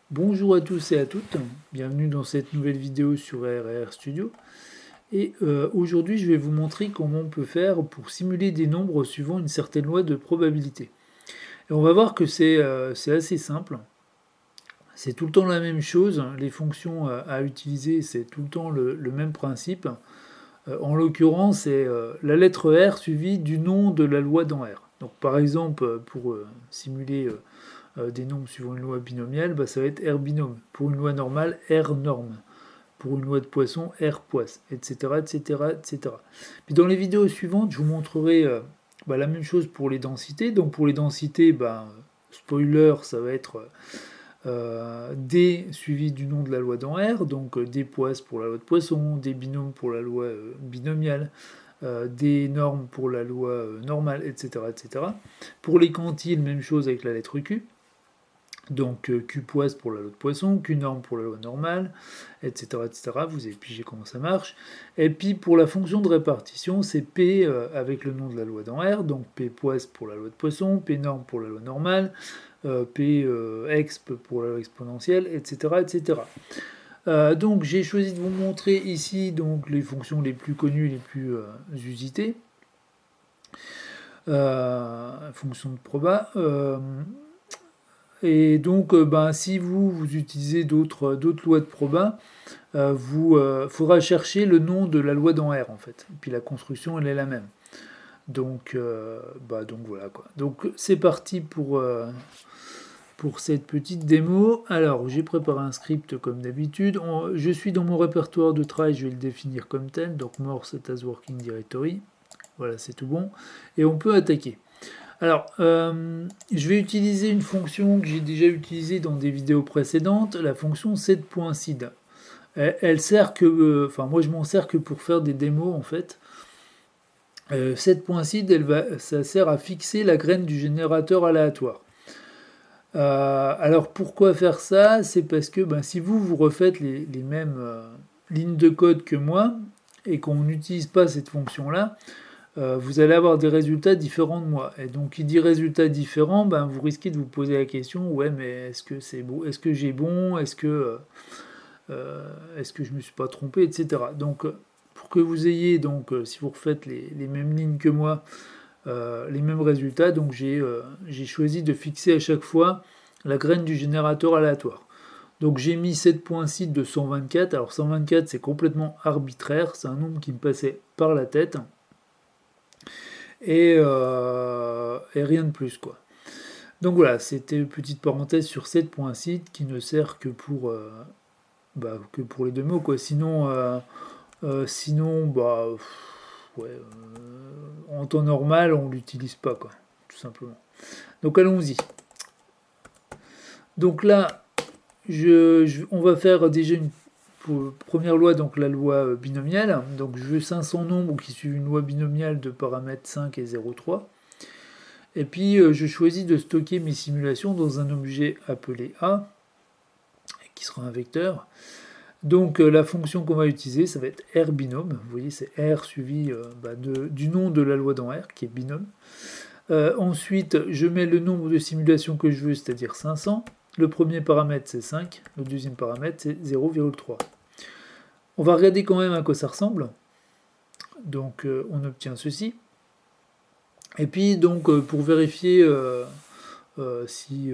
Bonjour à tous et à toutes, bienvenue dans cette nouvelle vidéo sur RR Studio. Et aujourd'hui je vais vous montrer comment on peut faire pour simuler des nombres suivant une certaine loi de probabilité. Et on va voir que c'est assez simple, c'est tout le temps la même chose, les fonctions à utiliser c'est tout le temps le même principe. En l'occurrence c'est la lettre R suivie du nom de la loi dans R. Donc par exemple pour simuler des nombres suivant une loi binomiale, bah, ça va être R binôme. Pour une loi normale, R norme. Pour une loi de Poisson, R poisse, etc., etc., etc. Puis dans les vidéos suivantes, je vous montrerai la même chose pour les densités. Donc pour les densités, spoiler, ça va être D suivi du nom de la loi dans R, donc D poisse pour la loi de Poisson, D binôme pour la loi binomiale, D norme pour la loi normale, etc., etc. Pour les quantiles, même chose avec la lettre Q. Donc Q poisse pour la loi de Poisson, Q norme pour la loi normale, etc., etc. Vous avez pigé comment ça marche. Et puis pour la fonction de répartition, c'est P avec le nom de la loi dans R, donc P poisse pour la loi de Poisson, P norme pour la loi normale, P exp pour la loi exponentielle, etc., etc. Donc j'ai choisi de vous montrer ici donc les fonctions les plus connues, les plus usitées. Fonction de proba. Et donc, si vous utilisez d'autres lois de proba, vous faudra chercher le nom de la loi dans R en fait. Et puis la construction, elle est la même. Donc voilà quoi. Donc c'est parti pour cette petite démo. Alors j'ai préparé un script comme d'habitude. Je suis dans mon répertoire de travail, je vais le définir comme tel. Donc Morse as working directory. Voilà, c'est tout bon. Et on peut attaquer. Alors, je vais utiliser une fonction que j'ai déjà utilisée dans des vidéos précédentes, la fonction set.seed. Elle sert que, moi je m'en sers que pour faire des démos en fait. Set.seed, ça sert à fixer la graine du générateur aléatoire. Alors pourquoi faire ça? C'est parce que si vous refaites les mêmes lignes de code que moi et qu'on n'utilise pas cette fonction-là, vous allez avoir des résultats différents de moi. Et donc, qui dit résultats différents, vous risquez de vous poser la question, ouais, mais est-ce que c'est bon, est-ce que j'ai bon, est-ce que je me suis pas trompé, etc. Donc, pour que vous ayez, si vous refaites les mêmes lignes que moi, les mêmes résultats, donc j'ai choisi de fixer à chaque fois la graine du générateur aléatoire. Donc j'ai mis 7.6 de 124. Alors 124 c'est complètement arbitraire, c'est un nombre qui me passait par la tête et rien de plus quoi. Donc voilà, c'était une petite parenthèse sur 7.site qui ne sert que pour les deux mots quoi. En temps normal on l'utilise pas quoi, tout simplement. Donc allons-y. Donc là, on va faire déjà une première loi, donc la loi binomiale. Donc je veux 500 nombres qui suivent une loi binomiale de paramètres 5 et 0,3. Et puis je choisis de stocker mes simulations dans un objet appelé A, qui sera un vecteur. Donc la fonction qu'on va utiliser, ça va être R binôme. Vous voyez, c'est R suivi du nom de la loi dans R, qui est binôme. Ensuite, je mets le nombre de simulations que je veux, c'est-à-dire 500. Le premier paramètre, c'est 5. Le deuxième paramètre, c'est 0,3. On va regarder quand même à quoi ça ressemble. Donc on obtient ceci. Et puis donc pour vérifier si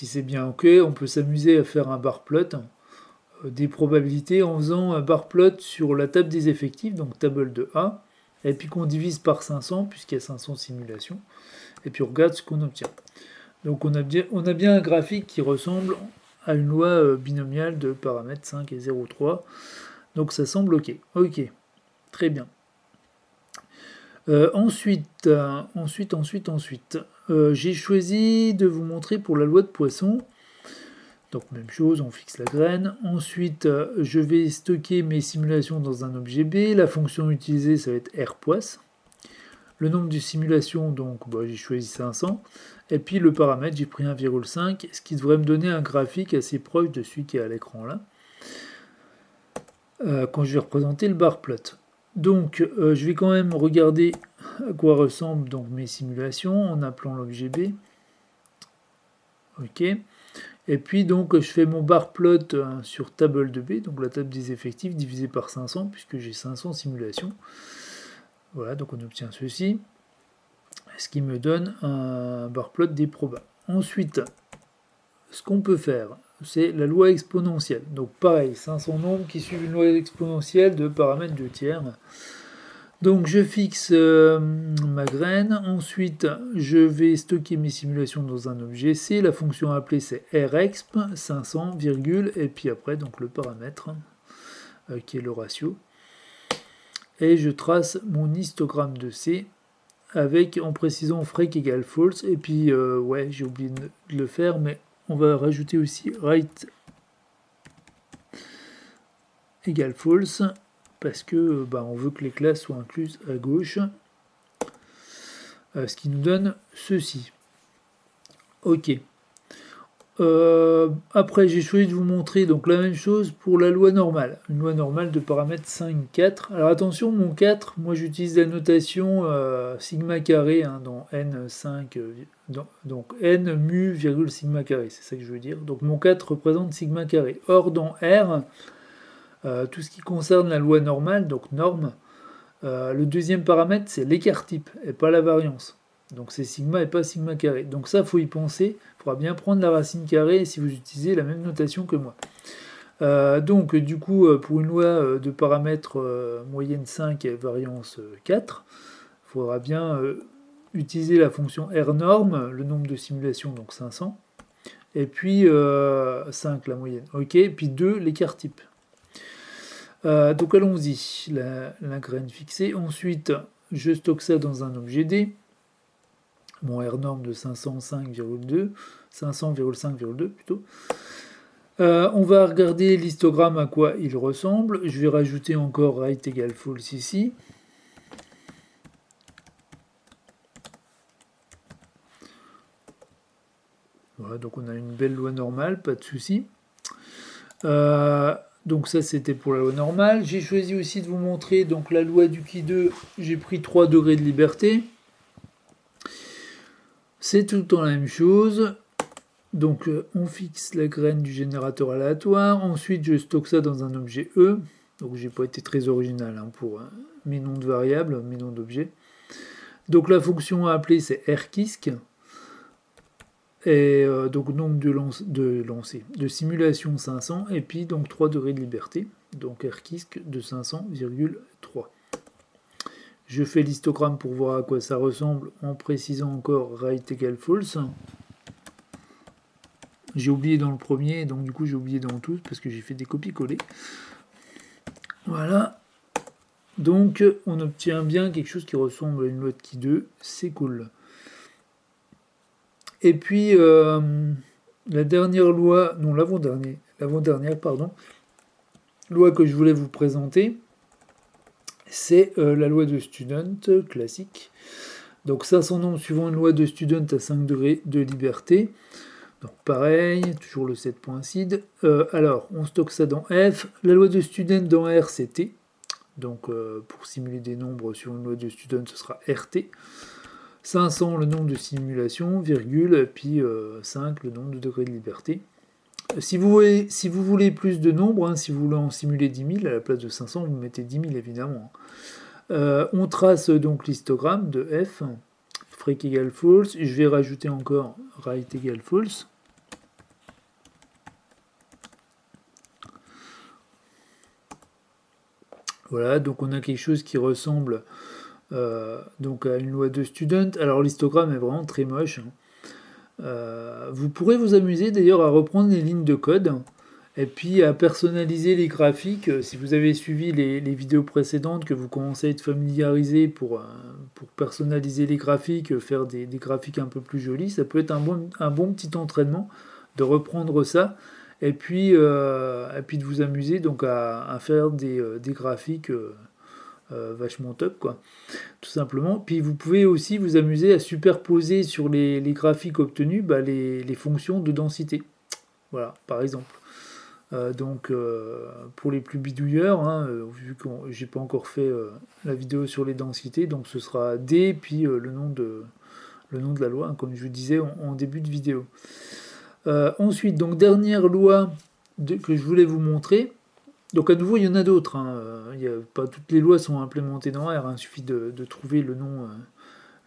c'est bien ok, on peut s'amuser à faire un bar plot des probabilités en faisant un bar plot sur la table des effectifs, donc table de A, et puis qu'on divise par 500 puisqu'il y a 500 simulations, et puis on regarde ce qu'on obtient. Donc on a bien un graphique qui ressemble à une loi binomiale de paramètres 5 et 0,3. Donc ça semble ok. Ok, très bien. Ensuite, j'ai choisi de vous montrer pour la loi de Poisson. Donc même chose, on fixe la graine. Ensuite, je vais stocker mes simulations dans un objet B. La fonction utilisée, ça va être rpoisse. Le nombre de simulations, donc j'ai choisi 500. Et puis le paramètre, j'ai pris 1,5, ce qui devrait me donner un graphique assez proche de celui qui est à l'écran là. Quand je vais représenter le bar plot. Donc je vais quand même regarder à quoi ressemblent donc mes simulations en appelant l'objet B. Ok. Et puis donc je fais mon bar plot sur table de B, donc la table des effectifs divisé par 500, puisque j'ai 500 simulations. Voilà, donc on obtient ceci, ce qui me donne un bar plot des probas. Ensuite, ce qu'on peut faire, c'est la loi exponentielle. Donc pareil, 500 nombres qui suivent une loi exponentielle de paramètres de tiers. Donc je fixe ma graine, ensuite je vais stocker mes simulations dans un objet C, la fonction appelée c'est rexp, 500, virgule, et puis après donc le paramètre qui est le ratio. Et je trace mon histogramme de C avec en précisant freq égale false, et puis ouais j'ai oublié de le faire, mais on va rajouter aussi right égale false, parce que on veut que les classes soient incluses à gauche, ce qui nous donne ceci. Ok. Après, j'ai choisi de vous montrer donc la même chose pour la loi normale. Une loi normale de paramètres 5, 4. Alors attention, mon 4, moi j'utilise la notation sigma carré dans n5, donc n mu virgule sigma carré, c'est ça que je veux dire. Donc mon 4 représente sigma carré. Or dans R, tout ce qui concerne la loi normale, donc norme, le deuxième paramètre c'est l'écart type et pas la variance. Donc c'est sigma et pas sigma carré. Donc ça, faut y penser. Il faudra bien prendre la racine carrée si vous utilisez la même notation que moi. Donc du coup, pour une loi de paramètres moyenne 5 et variance 4, il faudra bien utiliser la fonction R norme, le nombre de simulations, donc 500, et puis 5 la moyenne. Ok, et puis 2 l'écart type. Donc allons-y, la graine fixée. Ensuite, je stocke ça dans un objet D. Mon R norme de 505,2, 500,5,2 plutôt. On va regarder l'histogramme à quoi il ressemble. Je vais rajouter encore right égale false ici. Voilà, donc on a une belle loi normale, pas de souci. Donc ça c'était pour la loi normale. J'ai choisi aussi de vous montrer donc la loi du qui 2. J'ai pris 3 degrés de liberté. C'est tout le temps la même chose. Donc on fixe la graine du générateur aléatoire. Ensuite je stocke ça dans un objet E. Donc j'ai pas été très original pour mes noms de variables, mes noms d'objets. Donc la fonction à appeler c'est rkisc. Et donc nombre de simulation 500. Et puis donc 3 degrés de liberté. Donc rkisc de 500,3. Je fais l'histogramme pour voir à quoi ça ressemble en précisant encore right égale false. J'ai oublié dans le premier, donc du coup j'ai oublié dans tous parce que j'ai fait des copies-coller. Voilà. Donc on obtient bien quelque chose qui ressemble à une loi de qui 2, c'est cool. Et puis la dernière loi, non l'avant-dernière, pardon, loi que je voulais vous présenter, c'est la loi de Student classique. Donc ça, son nom suivant une loi de Student à 5 degrés de liberté. Donc pareil, toujours le set point seed. Alors, on stocke ça dans F. La loi de Student dans R, c'est T. Donc pour simuler des nombres sur une loi de Student, ce sera RT. 500, le nombre de simulations, virgule, et puis 5, le nombre de degrés de liberté. Si vous voulez plus de nombres, si vous voulez en simuler 10 000, à la place de 500, vous mettez 10 000 évidemment. On trace donc l'histogramme de F, freq égale false, je vais rajouter encore right égale false. Voilà, donc on a quelque chose qui ressemble donc à une loi de Student. Alors l'histogramme est vraiment très moche. Vous pourrez vous amuser d'ailleurs à reprendre les lignes de code et puis à personnaliser les graphiques. Si vous avez suivi les vidéos précédentes, que vous commencez à être familiarisé pour personnaliser les graphiques, faire des graphiques un peu plus jolis, ça peut être un bon petit entraînement de reprendre ça et puis de vous amuser donc à faire des graphiques vachement top quoi, tout simplement. Puis vous pouvez aussi vous amuser à superposer sur les graphiques obtenus les fonctions de densité, voilà par exemple. Donc pour les plus bidouilleurs, vu que j'ai pas encore fait la vidéo sur les densités, donc ce sera D puis le nom de la loi, comme je vous disais en début de vidéo. Ensuite, donc dernière loi que je voulais vous montrer. Donc à nouveau, il y en a d'autres. Pas toutes les lois sont implémentées dans R. Il suffit de trouver le nom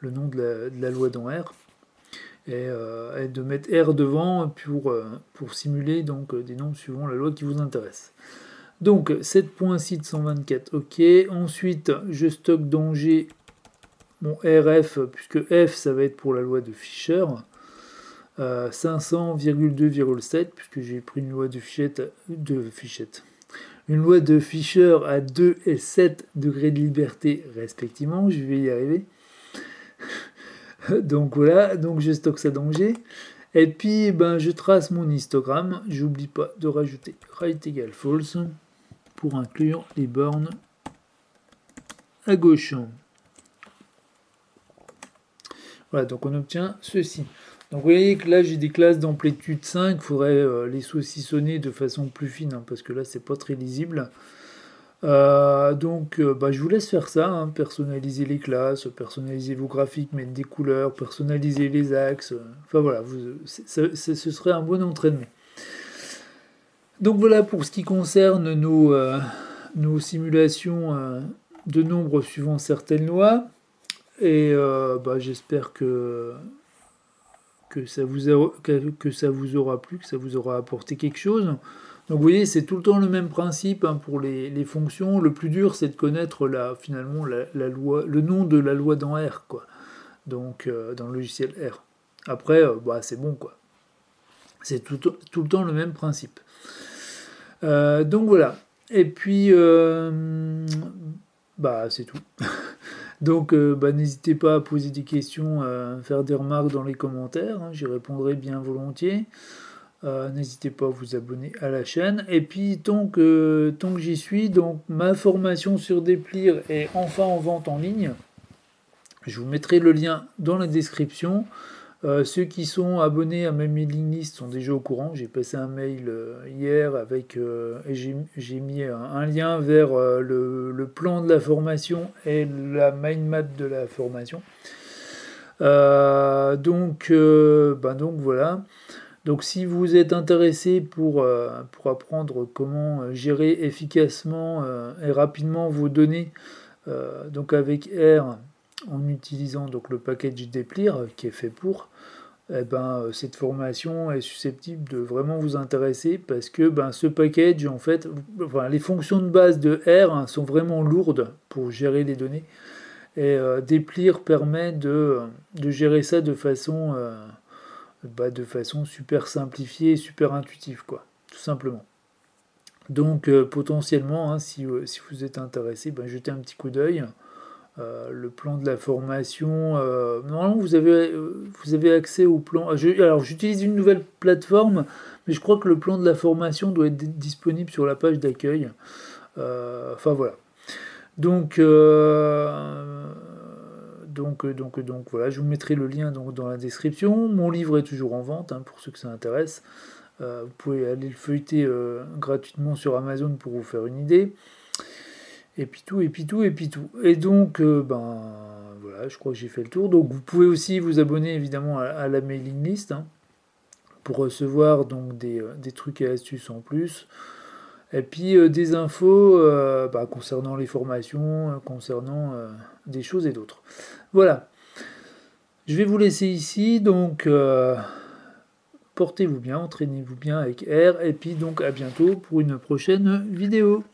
de la loi dans R et de mettre R devant pour simuler donc des nombres suivant la loi qui vous intéresse. Donc 7.624, ok. Ensuite, je stocke dans G mon RF, puisque F ça va être pour la loi de Fisher. 500,2,7, puisque j'ai pris une loi de Fichette. Une loi de Fisher à 2 et 7 degrés de liberté respectivement, je vais y arriver. Donc voilà, donc je stocke ça dans G. Et puis je trace mon histogramme, j'oublie pas de rajouter right égale false pour inclure les bornes à gauche. Voilà, donc on obtient ceci. Donc vous voyez que là j'ai des classes d'amplitude 5, il faudrait les saucissonner de façon plus fine, parce que là c'est pas très lisible. Je vous laisse faire ça, personnaliser les classes, personnaliser vos graphiques, mettre des couleurs, personnaliser les axes, enfin voilà, ce serait un bon entraînement. Donc voilà pour ce qui concerne nos simulations de nombres suivant certaines lois, et j'espère que ça vous aura plu, que ça vous aura apporté quelque chose. Donc vous voyez, c'est tout le temps le même principe pour les fonctions. Le plus dur, c'est de connaître la loi, le nom de la loi dans R, quoi. Donc dans le logiciel R. Après, c'est bon, quoi. C'est tout le temps le même principe. Donc voilà. Et puis, c'est tout. Donc n'hésitez pas à poser des questions, à faire des remarques dans les commentaires, j'y répondrai bien volontiers. N'hésitez pas à vous abonner à la chaîne. Et puis tant que j'y suis, donc ma formation sur Deplir est enfin en vente en ligne. Je vous mettrai le lien dans la description. Ceux qui sont abonnés à ma mailing list sont déjà au courant. J'ai passé un mail hier et j'ai mis un lien vers le plan de la formation et la mind map de la formation. Donc voilà. Donc si vous êtes intéressé pour apprendre comment gérer efficacement et rapidement vos données, donc avec R, en utilisant donc le package Deplir qui est fait pour, cette formation est susceptible de vraiment vous intéresser parce que ce package, en fait, les fonctions de base de R sont vraiment lourdes pour gérer les données, et Deplir permet de gérer ça de façon super simplifiée, super intuitive, quoi, tout simplement. Donc potentiellement, si vous êtes intéressé, jetez un petit coup d'œil. Le plan de la formation, normalement vous avez accès au plan. Alors j'utilise une nouvelle plateforme, mais je crois que le plan de la formation doit être disponible sur la page d'accueil. Enfin voilà. Donc voilà, je vous mettrai le lien dans la description. Mon livre est toujours en vente, pour ceux que ça intéresse. Vous pouvez aller le feuilleter gratuitement sur Amazon pour vous faire une idée. Et puis tout. Et donc, voilà, je crois que j'ai fait le tour. Donc vous pouvez aussi vous abonner évidemment à la mailing list pour recevoir donc des trucs et astuces en plus. Et puis des infos concernant les formations, concernant des choses et d'autres. Voilà. Je vais vous laisser ici, donc portez-vous bien, entraînez-vous bien avec R, et puis donc à bientôt pour une prochaine vidéo.